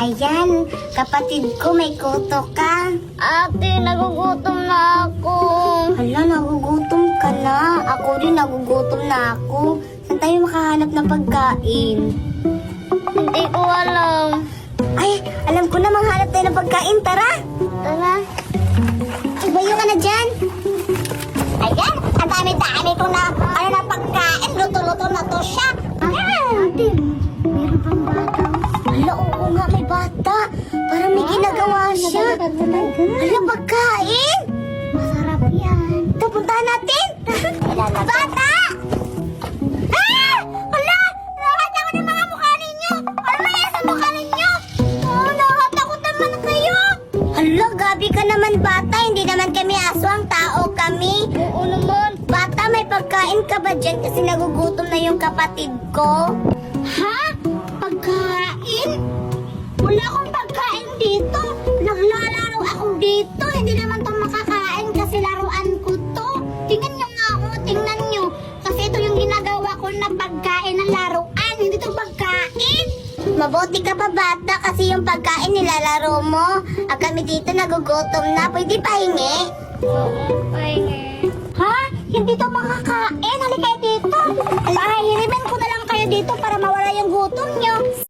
Ayan, kapatid ko, may kuto ka. Ate, nagugutom na ako. Hala, nagugutom ka na. Ako rin, nagugutom na ako. Saan tayo makahanap ng pagkain? Hindi ko alam. Ay, alam ko na, manghanap tayo ng pagkain. Tara! Tara. Ibayo ka na dyan. Ayan, ang dami-dami ko na, na pagkain. Luto-luto na to siya. Ate, meron bang bata? Hala, oo nga, may bata. Parang may ginagawa siya. Hala, pagkain. Masarap yan. Ito, puntahan natin. Bata! Ah! Hala! Lahat ako ng mga mukha ninyo. Ano na yan sa mukha ninyo? Oh, nakatakot naman kayo. Hala, gabi ka naman bata. Hindi naman kami aswang, tao kami. Oo naman. Bata, may pagkain ka ba dyan? Kasi nagugutom na yung kapatid ko. Ha? Pagkain? Wala akong pagkain dito. Naglalaro ako dito. Hindi naman to makakain kasi laruan ko to. Tingnan nyo nga ako, tingnan nyo. Kasi ito yung ginagawa ko na pagkain ng laruan. Hindi to pagkain. Mabuti ka pa bata kasi yung pagkain nilalaro mo. Kami dito nagugutom na. Pwede pahingi? Oo, pahingi. Ha? Hindi to makakain. Halika kayo dito. Hirimin ko na lang kayo dito para mawala yung gutom nyo.